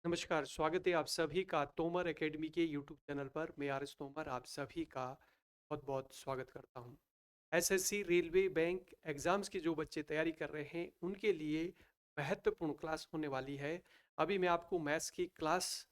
नमस्कार, स्वागत है आप सभी का तोमर एकेडमी के यूट्यूब चैनल पर। मैं आर.एस. तोमर आप सभी का बहुत-बहुत स्वागत करता हूं। एसएससी, रेलवे, बैंक एग्ज़ाम्स की जो बच्चे तैयारी कर रहे हैं, उनके लिए महत्वपूर्ण क्लास होने वाली है। अभी मैं आपको मैथ्स की क्लास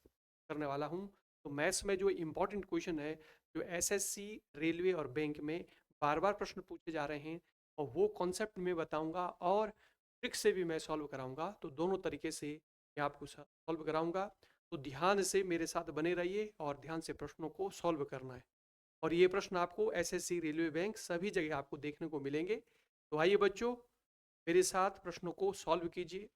करने वाला हूं। तो मैथ्स में जो इम्पोर्टेंट क्वेश्चन है, जो एसएससी, रेलवे और बैंक में बार-बार प्रश्न पूछे जा रहे हैं और वो कॉन्सेप्ट मैं बताऊँगा और ट्रिक से भी मैं सॉल्व कराऊँगा। तो दोनों तरीके से मैं आपको सॉल्व कराऊंगा। तो ध्यान से मेरे साथ बने रहिए और ध्यान से प्रश्नों को सॉल्व करना है। और ये प्रश्न आपको एसएससी, रेलवे, बैंक सभी जगह आपको देखने को मिलेंगे। तो आइए बच्चों, मेरे साथ प्रश्नों को सॉल्व कीजिए।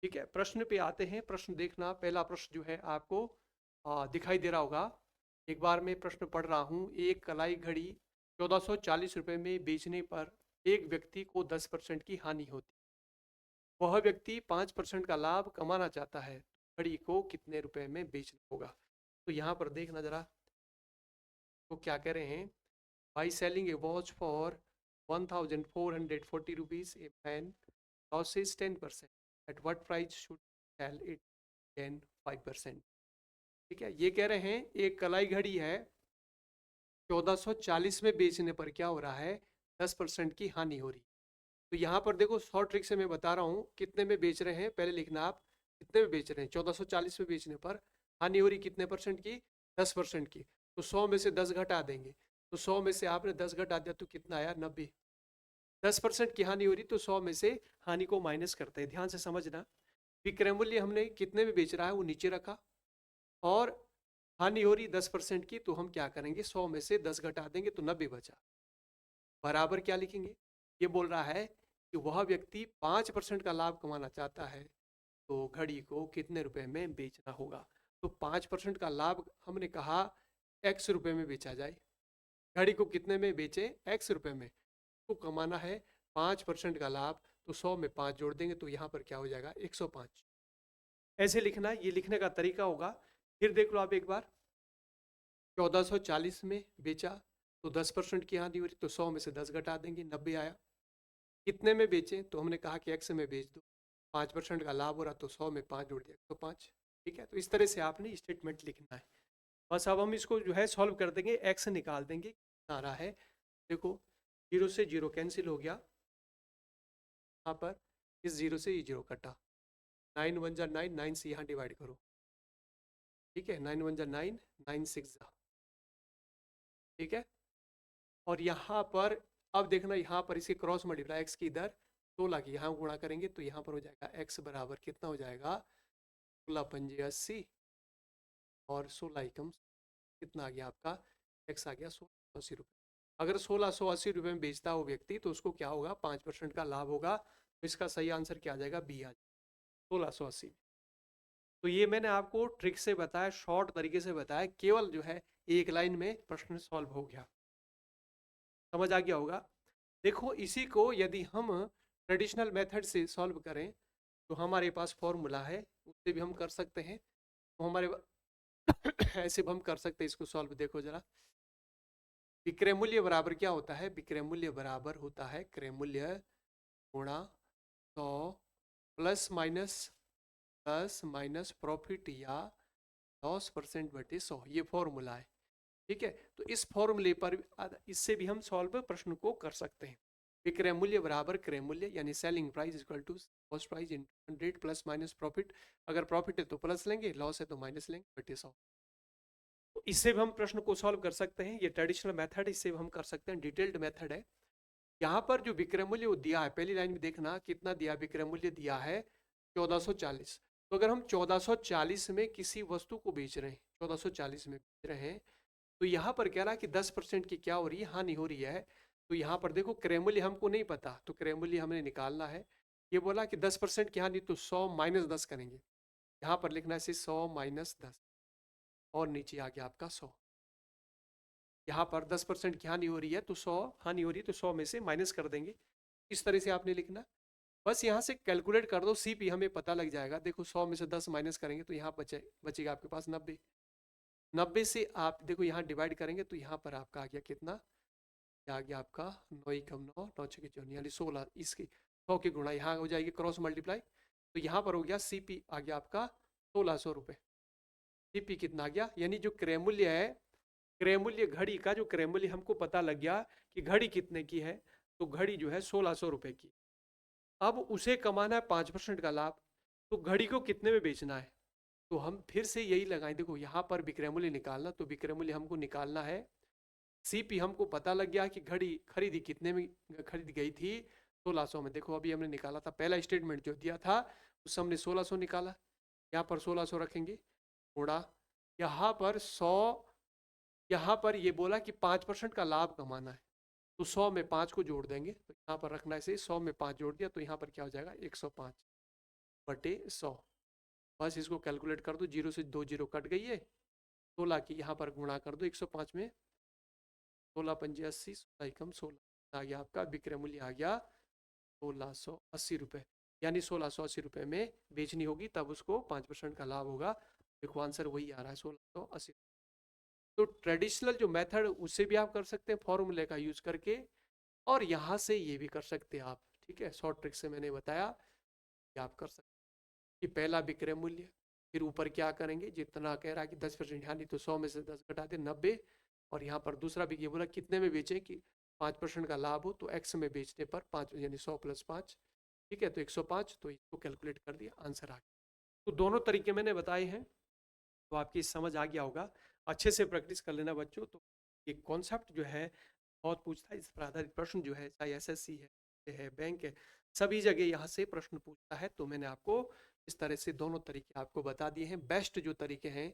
ठीक है, प्रश्न पे आते हैं। प्रश्न देखना, पहला प्रश्न जो है आपको दिखाई दे रहा होगा। एक बार मैं प्रश्न पढ़ रहा हूँ। एक कलाई घड़ी 1440 रुपये में बेचने पर एक व्यक्ति को 10% की हानि होती। वह व्यक्ति 5% का लाभ कमाना चाहता है। घड़ी को कितने रुपए में बेचना होगा? तो यहाँ पर देखना जरा, तो क्या कह रहे हैं। By selling A watch for 1440 rupees, a man losses 10%, at what price should sell it gain 5%। ठीक है, ये कह रहे हैं एक कलाई घड़ी है, 1440 में बेचने पर क्या हो रहा है, 10% की हानि हो रही। तो यहाँ पर देखो, शॉर्ट ट्रिक से मैं बता रहा हूँ कितने में बेच रहे हैं। पहले लिखना आप, कितने में बेच रहे हैं। 1440 में बेचने पर हानि हो रही कितने परसेंट की, 10% की। तो 100 में से 10 घटा देंगे। तो 100 में से आपने 10 घटा दिया तो कितना आया, 90। 10% की हानि हो रही तो 100 में से हानि को माइनस करते हैं। ध्यान से समझना, विक्रय मूल्य हमने कितने में बेच रहा है वो नीचे रखा, और हानि हो रही 10% की, तो हम क्या करेंगे, 100 में से 10 घटा देंगे तो 90 बचा। बराबर क्या लिखेंगे, ये बोल रहा है कि वह व्यक्ति 5% का लाभ कमाना चाहता है, तो घड़ी को कितने रुपए में बेचना होगा। तो 5% का लाभ हमने कहा एक्स रुपए में बेचा जाए। घड़ी को कितने में बेचे, एक्स रुपए में। तो कमाना है 5% का लाभ, तो 100 में 5 जोड़ देंगे तो यहाँ पर क्या हो जाएगा, 105। ऐसे लिखना, ये लिखने का तरीका होगा। फिर देख लो आप एक बार, 1440 में बेचा तो 10% की हानि हो रही, तो 100 में से 10 घटा देंगे, 90 आया। कितने में बेचें, तो हमने कहा कि एक्स में बेच दो। 5% का लाभ हो रहा तो 100 में 5 जोड़ दिया, 105। ठीक है, तो इस तरह से आपने स्टेटमेंट लिखना है। बस अब हम इसको जो है सॉल्व कर देंगे, एक्स निकाल देंगे, कितना आ रहा है। देखो, जीरो से जीरो कैंसिल हो गया, यहाँ पर इस जीरो से ये जीरो कटा। 9 वन जा 9, 9 से यहाँ डिवाइड करो। ठीक है, 9 वन जा 9, 9 6 जा। ठीक है, और यहाँ पर अब देखना, यहाँ पर इसके क्रॉस मल्टीप्लाई, एक्स की इधर 16 की यहाँ गुणा करेंगे तो यहाँ पर हो जाएगा एक्स बराबर कितना हो जाएगा, 16×5=80, और 16 एकम कितना आ गया आपका, एक्स आ गया 1680 रुपये। अगर 1680 रुपये में बेचता हो व्यक्ति तो उसको क्या होगा, 5% का लाभ होगा। तो इसका सही आंसर क्या आ जाएगा, बी आ जाएगा, 1680। तो ये मैंने आपको ट्रिक से बताया, शॉर्ट तरीके से बताया, केवल जो है एक लाइन में प्रश्न सॉल्व हो गया। समझ आ गया होगा। देखो, इसी को यदि हम ट्रेडिशनल मेथड से सॉल्व करें तो हमारे पास फॉर्मूला है, उससे भी हम कर सकते हैं। तो हमारे ऐसे भी हम कर सकते हैं इसको सॉल्व। देखो जरा, विक्रय मूल्य बराबर क्या होता है, विक्रय मूल्य बराबर होता है क्रय मूल्य गुणा 100 प्लस माइनस प्रॉफिट या लॉस परसेंट बटे 100। ये फॉर्मूला है। ठीक है, तो इस फॉर्मूले पर इससे भी हम सॉल्व प्रश्न को कर सकते हैं। विक्रय मूल्य बराबर क्रय मूल्य, यानी selling price equal to cost price in 100 plus minus profit. अगर प्रॉफिट है तो प्लस लेंगे, लॉस है तो माइनस लेंगे, बटे 100। तो इससे भी हम प्रश्न को सॉल्व कर सकते हैं। ये ट्रेडिशनल मेथड, इससे भी हम कर सकते हैं, डिटेल्ड मेथड है। यहाँ पर जो विक्रय मूल्य वो दिया है, पहली लाइन में देखना कितना दिया, विक्रय मूल्य दिया है 1440। तो अगर हम 1440 में किसी वस्तु को बेच रहे हैं, 1440 में बेच रहे हैं, तो यहाँ पर कह रहा है कि 10% की क्या हो रही है, हानि हो रही है। तो यहाँ पर देखो, क्रय मूल्य हमको नहीं पता, तो क्रय मूल्य हमें निकालना है। ये बोला कि 10% की हानि, तो 100 माइनस 10 करेंगे। यहाँ पर लिखना है 100 माइनस 10, और नीचे आ गया आपका 100। यहाँ पर 10% की हानि हो रही है तो 100 हानि हो रही है, तो 100 में से माइनस कर देंगे। इस तरह से आपने लिखना। बस यहाँ से कैलकुलेट कर दो, सीपी हमें पता लग जाएगा। देखो, 100 में से 10 माइनस करेंगे तो यहाँ बचेगा आपके पास 90। 90 से आप देखो यहाँ डिवाइड करेंगे तो यहाँ पर आपका आ गया कितना, आ गया आपका 9 एकम 9, 9 छः 54, यानी 16। इसकी 100 की गुणा यहाँ हो जाएगी क्रॉस मल्टीप्लाई, तो यहाँ पर हो गया सीपी आ गया आपका 1600 रुपये। सीपी कितना आ गया, यानी जो क्रय मूल्य है, क्रय मूल्य घड़ी का जो क्रय मूल्य हमको पता लग गया कि घड़ी कितने की है, तो घड़ी जो है 1600 रुपये की। अब उसे कमाना है 5% का लाभ, तो घड़ी को कितने में बेचना है, तो हम फिर से यही लगाएं। देखो यहाँ पर विक्रय मूल्य निकालना, तो विक्रय मूल्य हमको निकालना है, सीपी हमको पता लग गया कि घड़ी खरीदी कितने में खरीदी गई थी, 1600 में। देखो अभी हमने निकाला था, पहला स्टेटमेंट जो दिया था उससे हमने 1600 निकाला, यहाँ पर 1600 रखेंगे, थोड़ा यहाँ पर 100, यहाँ पर ये बोला कि 5% का लाभ कमाना है, तो 100 में 5 को जोड़ देंगे, तो यहाँ पर रखना है, 100 में 5 जोड़ दिया, तो यहाँ पर क्या हो जाएगा 105 बटे 100। बस इसको कैलकुलेट कर दो, जीरो से 2 जीरो कट गई है, 16 की यहाँ पर गुणा कर दो 105 में, 16 पंजे 80, 16 कम 16 आ गया, आपका विक्रय मूल्य आ गया 1680 रुपये। यानी 1680 रुपये में बेचनी होगी, तब उसको 5% का लाभ होगा। देखो आंसर वही आ रहा है 1680। तो ट्रेडिशनल जो मेथड उससे भी आप कर सकते हैं फॉर्मूले का यूज करके, और यहाँ से ये भी कर सकते हैं आप, ठीक है। शॉर्ट ट्रिक से मैंने बताया कि आप कर सकते हैं कि पहला विक्रय मूल्य, फिर ऊपर क्या करेंगे, जितना कह रहा है कि 10% यानी तो 100 में से 10 घटा दे 90, और यहाँ पर दूसरा भी ये बोला कितने में बेचें कि 5% का लाभ हो, तो एक्स में बेचने पर 5 यानी 100 + 5, ठीक है, तो 105, तो इसको कैलकुलेट कर दिया, आंसर आ गया। तो दोनों तरीके मैंने बताए हैं, तो आपकी समझ आ गया होगा। अच्छे से प्रैक्टिस कर लेना बच्चों। तो ये कॉन्सेप्ट जो है बहुत पूछता है, इस पर आधारित प्रश्न जो है, चाहे एसएससी है, बैंक है, सभी जगह यहाँ से प्रश्न पूछता है। तो मैंने आपको इस तरह से दोनों तरीके आपको बता दिए हैं, बेस्ट जो तरीके हैं,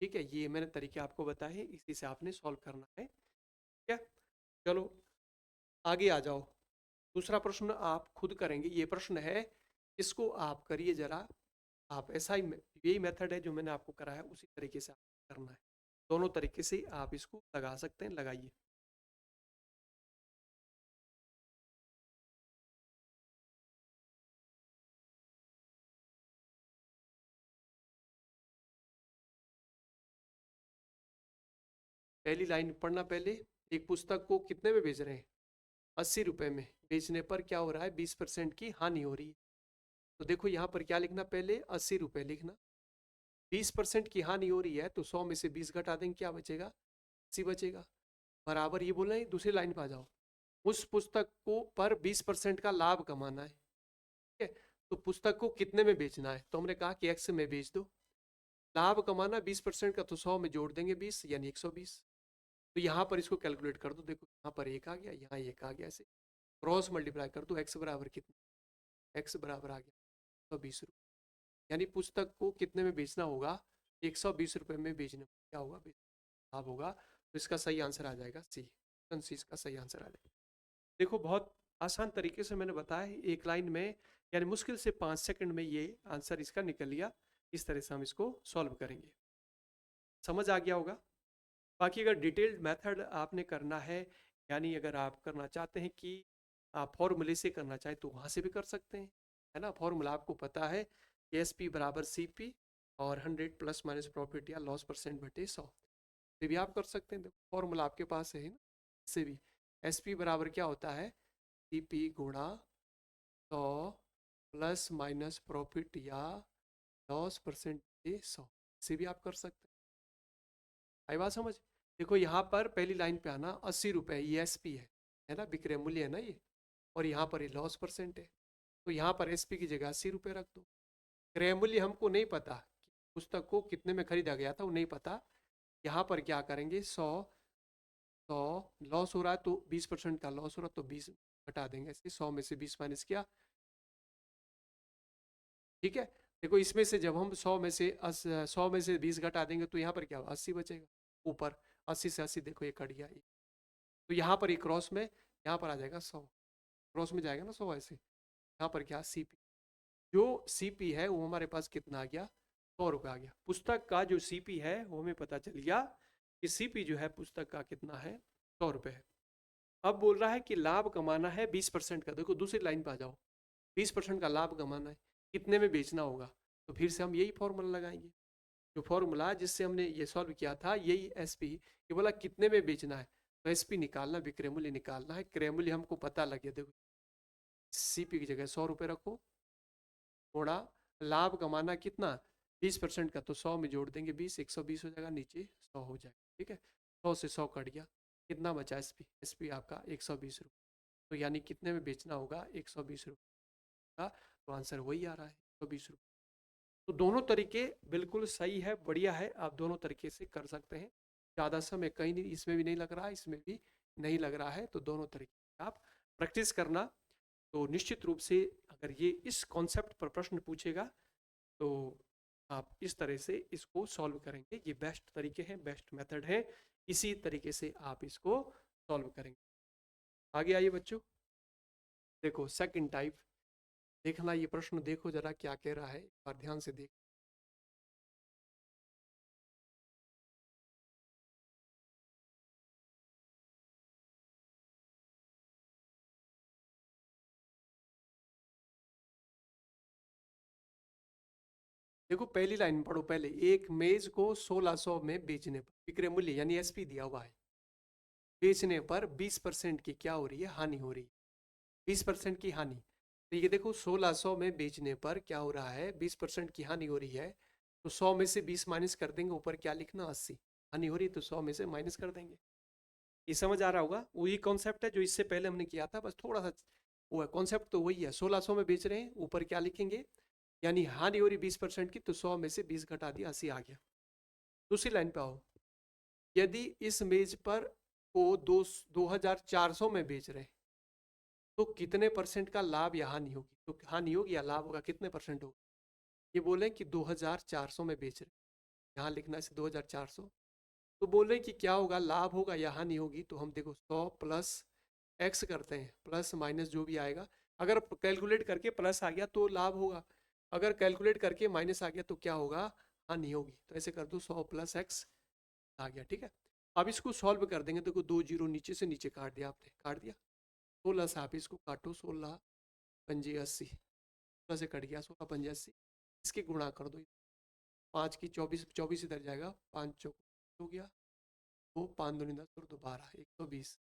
ठीक है, ये मैंने तरीके आपको बताए हैं, इसी से आपने सॉल्व करना है, ठीक है। चलो आगे आ जाओ, दूसरा प्रश्न आप खुद करेंगे। ये प्रश्न है, इसको आप करिए जरा, आप ऐसा ही यही मेथड है जो मैंने आपको कराया, उसी तरीके से आपको करना है, दोनों तरीके से आप इसको लगा सकते हैं, लगाइए। पहली लाइन पढ़ना पहले, एक पुस्तक को कितने में बेच रहे हैं, 80 रुपए में, बेचने पर क्या हो रहा है, 20% की हानि हो रही है। तो देखो यहाँ पर क्या लिखना, पहले 80 रुपए लिखना, 20% की हानि हो रही है, तो 100 में से 20 घटा देंगे, क्या बचेगा, 80 बचेगा, बराबर। ये बोल रहे हैं, दूसरी लाइन पे आ जाओ, उस पुस्तक को पर 20% का लाभ कमाना है, ठीक है, तो पुस्तक को कितने में बेचना है, तो हमने कहा कि एक्स में बेच दो, लाभ कमाना 20% का, तो 100 में जोड़ देंगे 20, यानी 120। तो यहाँ पर इसको कैलकुलेट कर दो, देखो यहाँ पर एक आ गया, यहाँ एक आ गया, ऐसे क्रॉस मल्टीप्लाई कर दो, एक्स बराबर कितना, एक्स बराबर आ गया 120 रुपये, यानी पुस्तक को कितने में बेचना होगा, 120 रुपये में बेचने में क्या होगा, लाभ होगा। तो इसका सही आंसर आ जाएगा सी, ऑप्शन सी इसका सही आंसर आ जाएगा। देखो बहुत आसान तरीके से मैंने बताया, एक लाइन में, यानी मुश्किल से 5 सेकंड में ये आंसर इसका निकल लिया। इस तरह से हम इसको सॉल्व करेंगे, समझ आ गया होगा। बाकी अगर डिटेल्ड मेथड आपने करना है, यानी अगर आप करना चाहते हैं कि आप फॉर्मूले से करना चाहें, तो वहाँ से भी कर सकते हैं, है ना। फॉर्मूला आपको पता है, एस पी बराबर सी पी और 100 प्लस माइनस प्रॉफिट या लॉस परसेंट बटे 100, से भी आप कर सकते हैं। देखो फॉर्मूला आपके पास है ना, इससे भी एस पी बराबर क्या होता है, सी पी गुणा 100 प्लस माइनस प्रॉफिट या लॉस परसेंट बटे 100, से भी आप कर सकते हैं। आई बात समझ। देखो यहाँ पर पहली लाइन पे आना, 80 रुपये ये एस पी है ना, विक्रय मूल्य है ना ये, और यहाँ पर ये लॉस परसेंट है, तो यहाँ पर एस पी की जगह 80 रुपये रख दो। क्रय मूल्य हमको नहीं पता कि पुस्तक को कितने में खरीदा गया था, वो नहीं पता। यहाँ पर क्या करेंगे, 100 लॉस हो रहा है, तो 20% का लॉस हो रहा है, तो 20 घटा देंगे, ऐसे 100 में से 20 माइनस किया, ठीक है। देखो इसमें से जब हम 100 में से 20 घटा देंगे, तो यहाँ पर क्या 80 बचेगा, ऊपर 80 से 80 देखो ये कट गया, तो यहाँ पर एक क्रॉस में, यहाँ पर आ जाएगा 100, क्रॉस में जाएगा ना 100, ऐसे यहाँ पर क्या सीपी, जो सीपी है वो हमारे पास कितना आ गया, 100 रुपये आ गया। पुस्तक का जो सीपी है वो हमें पता चल गया कि सीपी जो है पुस्तक का कितना है, 100 रुपये है। अब बोल रहा है कि लाभ कमाना है 20% का, देखो दूसरी लाइन पे आ जाओ, 20% का लाभ कमाना है, कितने में बेचना होगा, तो फिर से हम यही फॉर्मूला लगाएंगे, जो फॉर्मूला जिससे हमने ये सॉल्व किया था, यही एसपी, ये बोला कितने में बेचना है, तो एसपी निकालना, विक्रय मूल्य निकालना है, क्रय मूल्य हमको पता लग गया, देखो सीपी की जगह 100 रुपये रखो, थोड़ा लाभ कमाना कितना, 20% का तो 100 में जोड़ देंगे 20, 120 हो जाएगा, नीचे 100 हो जाएगा। ठीक है, 100 से 100 कट गया, कितना बचा एसपी? एसपी आपका 120 रुपये। तो यानी कितने में बेचना होगा? 120 रुपये का। तो आंसर वही आ रहा है, 120 रुपये। तो दोनों तरीके बिल्कुल सही है, बढ़िया है, आप दोनों तरीके से कर सकते हैं। ज़्यादा समय कहीं नहीं, इसमें भी नहीं लग रहा है, इसमें भी नहीं लग रहा है। तो दोनों तरीके आप प्रैक्टिस करना। तो निश्चित रूप से अगर ये इस कॉन्सेप्ट पर प्रश्न पूछेगा तो आप इस तरह से इसको सॉल्व करेंगे। ये बेस्ट तरीके हैं, बेस्ट मेथड है, इसी तरीके से आप इसको सॉल्व करेंगे। आगे आइए बच्चों, देखो सेकंड टाइप, देखना ये प्रश्न देखो जरा क्या कह रहा है, एक बार ध्यान से देख। देखो पहली लाइन पढ़ो पहले, एक मेज को 1600 में बेचने पर विक्रय मूल्य यानी एसपी दिया हुआ है, बेचने पर 20% की क्या हो रही है? हानि हो रही है। 20% की हानि, तो ये देखो 1600 में बेचने पर क्या हो रहा है? 20% की हानि हो रही है। तो 100 में से 20 माइनस कर देंगे, ऊपर क्या लिखना? 80। हानि हो रही है तो 100 में से माइनस कर देंगे। ये समझ आ रहा होगा, वही कॉन्सेप्ट है जो इससे पहले हमने किया था, बस थोड़ा सा वो है, कॉन्सेप्ट तो वही है। 1600 में बेच रहे हैं, ऊपर क्या लिखेंगे? यानी हानि हो रही 20% की, तो 100 में से 20 घटा दिया, 80 आ गया। दूसरी लाइन पे आओ, यदि इस मेज पर को 2400 में बेच रहे हैं तो कितने परसेंट का लाभ या हानि होगी? तो हानि होगी या लाभ होगा, कितने परसेंट होगा? ये बोले कि 2400 में बेच रहे, यहाँ लिखना है 2400। तो बोले कि क्या होगा, लाभ होगा या हानि होगी? तो हम देखो 100 प्लस एक्स करते हैं, प्लस माइनस जो भी आएगा, अगर कैलकुलेट करके प्लस आ गया तो लाभ होगा, अगर कैलकुलेट करके माइनस आ गया तो क्या होगा? हानि होगी। तो ऐसे कर दो, 100 प्लस एक्स आ गया। ठीक है, अब इसको सॉल्व कर देंगे। देखो 2 जीरो नीचे से नीचे काट दिया आपने, काट दिया। 16 से आप इसको काटो, 16 पंजे 80, 16 से कट गया, 16 पंजे 80, इसके गुणा कर दो। 5 की 24, 24 इधर जाएगा, 5 चौक हो गया, वो 5 दूनी 10 और 2 12, 120।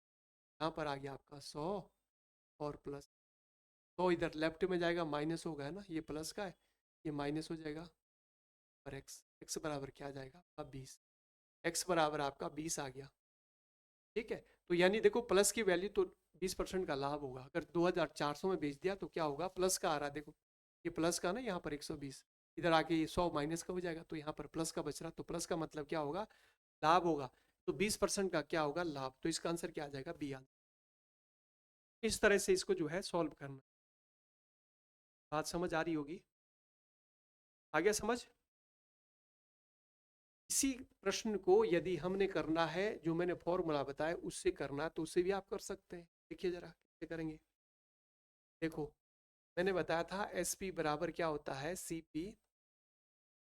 यहाँ पर आ गया आपका 100 और प्लस 100 इधर लेफ्ट में जाएगा, माइनस होगा है ना, ये प्लस का है, ये माइनस हो जाएगा। और एक्स, एक्स बराबर क्या आ जाएगा आपका? 20। एक्स बराबर आपका 20 आ गया। ठीक है, तो यानी देखो प्लस की वैल्यू तो 20% का लाभ होगा। अगर 2400 में बेच दिया तो क्या होगा? प्लस का आ रहा है, देखो ये प्लस का ना, यहाँ पर 120, इधर आके ये 100 माइनस का हो जाएगा, तो यहाँ पर प्लस का बच रहा, तो प्लस का मतलब क्या होगा? लाभ होगा। तो 20% का क्या होगा? लाभ। तो इसका आंसर क्या आ जाएगा? B answer. इस तरह से इसको जो है सॉल्व करना। बात समझ आ रही होगी? आ गया समझ? इसी प्रश्न को यदि हमने करना है, जो मैंने फॉर्मूला बताया उससे करना, तो उससे भी आप कर सकते हैं। देखिए जरा कैसे करेंगे। देखो मैंने बताया था एस पी बराबर क्या होता है? C P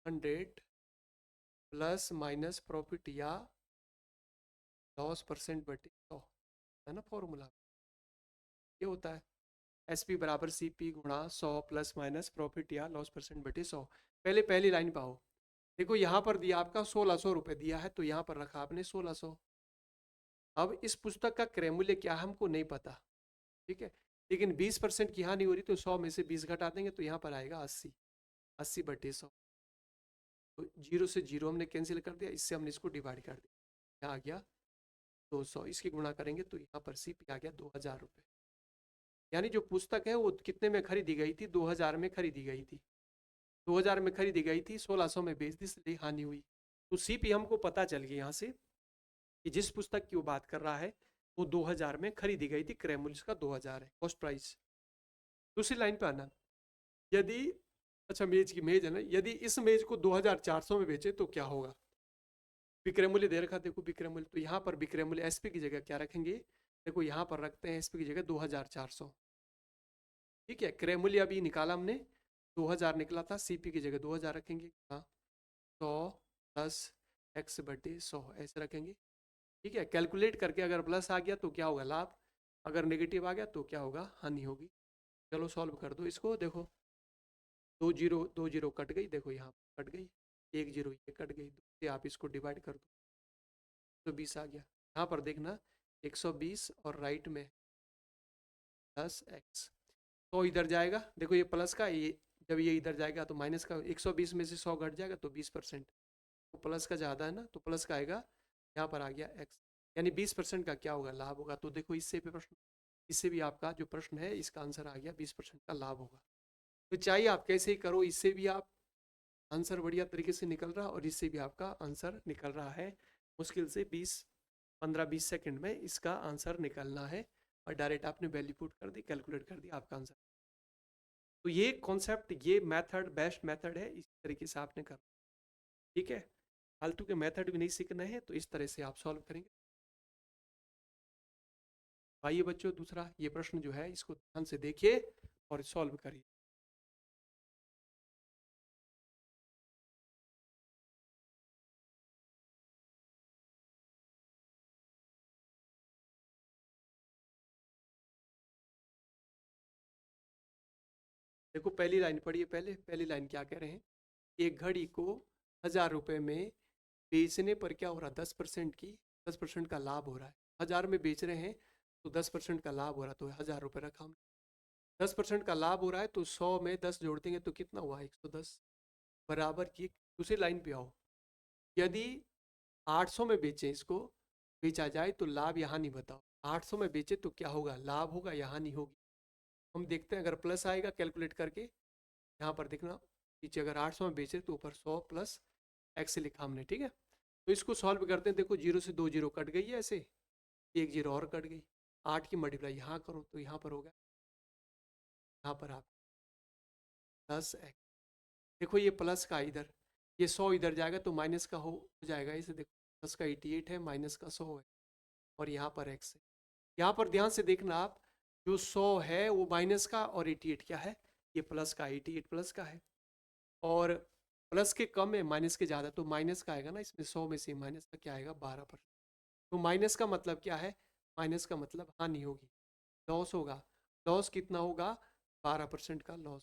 100 plus minus profit या लॉस परसेंट बटे 100, है ना फॉर्मूला, ये होता है एस पी बराबर सी पी गुणा 100 प्लस माइनस प्रॉफिट या लॉस परसेंट बटे 100। पहले पहली लाइन पाओ, देखो यहाँ पर दिया आपका 1600 रुपये दिया है, तो यहाँ पर रखा आपने 1600। अब इस पुस्तक का क्रय मूल्य क्या है हमको नहीं पता, ठीक है, लेकिन 20% की हानि हो रही, तो 100 में से 20 घटा देंगे, तो यहाँ पर आएगा 80, 80 बटे 100। तो जीरो से जीरो हमने कैंसिल कर दिया, इससे हमने इसको डिवाइड कर दिया, यहाँ आ गया 200, इसकी गुणा करेंगे तो यहाँ पर सी पी आ गया 2000 रुपये। यानी जो पुस्तक है वो कितने में खरीदी गई थी? 2000 में खरीदी गई थी, 2000 में खरीदी गई थी, 1600 में बेच दी, इसलिए हानि हुई। तो सी पी हमको पता चल गया यहाँ से कि जिस पुस्तक की वो बात कर रहा है वो 2000 में खरीदी गई थी, क्रय मूल्य उसका 2000 है, कॉस्ट प्राइस। दूसरी लाइन पे आना, यदि, अच्छा मेज की मेज है ना, यदि इस मेज को 2400 में बेचे तो क्या होगा? विक्रय मूल्य दे रखा, देखो विक्रय मूल्य, तो यहाँ पर विक्रय मूल्य एसपी की जगह क्या रखेंगे? देखो यहाँ पर रखते हैं एसपी की जगह 2400। ठीक है, क्रय मूल्य अभी निकाला हमने, 2000 निकला था, सीपी की जगह 2000 रखेंगे, हाँ 100 प्लस एक्स बटे 100 ऐसे रखेंगे। ठीक है, कैलकुलेट करके अगर प्लस आ गया तो क्या होगा? लाभ, अगर नेगेटिव आ गया तो क्या होगा? हानि होगी। चलो सॉल्व कर दो इसको, देखो दो जीरो कट गई, देखो यहाँ कट गई, एक जीरो ये कट गई, दो से आप इसको डिवाइड कर दो, 120 आ गया। यहाँ पर देखना 120 और राइट में प्लस एक्स, तो इधर जाएगा, देखो ये प्लस का, ये जब ये इधर जाएगा तो माइनस का 120 में से 100 घट जाएगा तो 20%, तो प्लस का ज़्यादा है ना, तो प्लस का आएगा, यहाँ पर आ गया x, यानी 20% का क्या होगा, लाभ होगा। तो देखो इससे भी प्रश्न, इससे भी आपका जो प्रश्न है इसका आंसर आ गया 20% का लाभ होगा। तो चाहे आप कैसे ही करो, इससे भी आप आंसर बढ़िया तरीके से निकल रहा और इससे भी आपका आंसर निकल रहा है। मुश्किल से 15-20 सेकंड में इसका आंसर निकलना है और डायरेक्ट आपने वैल्यू पुट कर दी, कैलकुलेट कर दिया, आपका आंसर। तो ये कॉन्सेप्ट, ये मेथड बेस्ट मेथड है, इस तरीके से आपने कर, ठीक है। फालतू के मेथड भी नहीं सीखना है, तो इस तरह से आप सॉल्व करेंगे। आइए बच्चों, दूसरा ये प्रश्न जो है इसको ध्यान से देखिए और सॉल्व करिए। देखो पहली लाइन पढ़िए, पहली लाइन क्या कह रहे हैं, एक घड़ी को 1000 रुपये में बेचने पर क्या हो रहा है, 10% का लाभ हो रहा है। 1000 में बेच रहे हैं तो 10% का लाभ हो रहा है, तो 1000 रुपये रखा हमने। 10% का लाभ हो रहा है तो 100 में 10 जोड़ देंगे तो कितना हुआ, 110, बराबर की दूसरी लाइन पे आओ। यदि 800 में बेचें, इसको बेचा जाए तो लाभ यहाँ नहीं बताओ, 800 में बेचे तो क्या होगा, लाभ होगा, यहाँ नहीं होगी। हम देखते हैं, अगर प्लस आएगा कैलकुलेट करके, यहाँ पर देखना पीछे, अगर 800 में बेचे तो ऊपर 100 प्लस एक्स लिखा हमने, ठीक है। तो इसको सॉल्व करते हैं, देखो 0 से 2 जीरो कट गई है, ऐसे एक जीरो और कट गई, 8 की मल्टीप्लाई यहाँ करो तो यहाँ पर होगा, यहाँ पर आप 10x, देखो ये प्लस का इधर, ये 100 इधर जाएगा तो माइनस का हो जाएगा, इसे देखो प्लस का 88 है, माइनस का 100 है, और यहाँ पर x है। यहाँ पर ध्यान से देखना आप, जो 100 है वो माइनस का और 88 क्या है, ये प्लस का, 88 प्लस का है, और प्लस के कम है माइनस के ज़्यादा, तो माइनस का आएगा ना इसमें, 100 में से माइनस का क्या आएगा, 12%। तो माइनस का मतलब क्या है, माइनस का मतलब हानि होगी, लॉस होगा। लॉस कितना होगा, 12% का लॉस,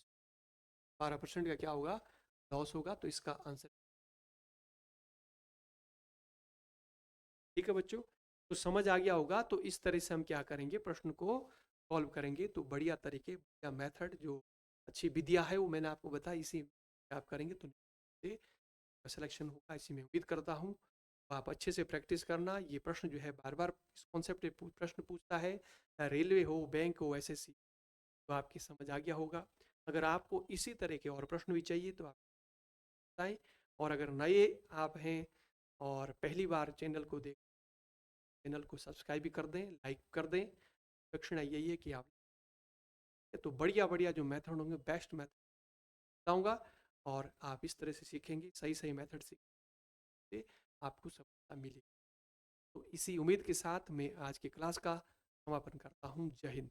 12% का क्या होगा, लॉस होगा। तो इसका आंसर, ठीक है बच्चों, तो समझ आ गया होगा। तो इस तरह से हम क्या करेंगे, प्रश्न को सॉल्व करेंगे। तो बढ़िया तरीके का मेथड, जो अच्छी विधिया है वो मैंने आपको बताया, इसी आप करेंगे तो सिलेक्शन होगा, इसी में उम्मीद करता हूँ। आप अच्छे से प्रैक्टिस करना। ये प्रश्न जो है बार बार इस कॉन्सेप्ट पे प्रश्न पूछता है, रेलवे हो, बैंक हो, एसएससी, तो आपकी समझ आ गया होगा। अगर आपको इसी तरह के और प्रश्न भी चाहिए तो आप बताएं, और अगर नए आप हैं और पहली बार चैनल को देख, चैनल को सब्सक्राइब भी कर दें, लाइक कर दें। दक्षिणा यही है कि आप, तो बढ़िया बढ़िया जो मेथड होंगे, बेस्ट मेथड बताऊँगा, और आप इस तरह से सीखेंगे, सही सही मेथड सीखेंगे, आपको सफलता मिलेगी। तो इसी उम्मीद के साथ मैं आज की क्लास का समापन करता हूँ। जय हिंद।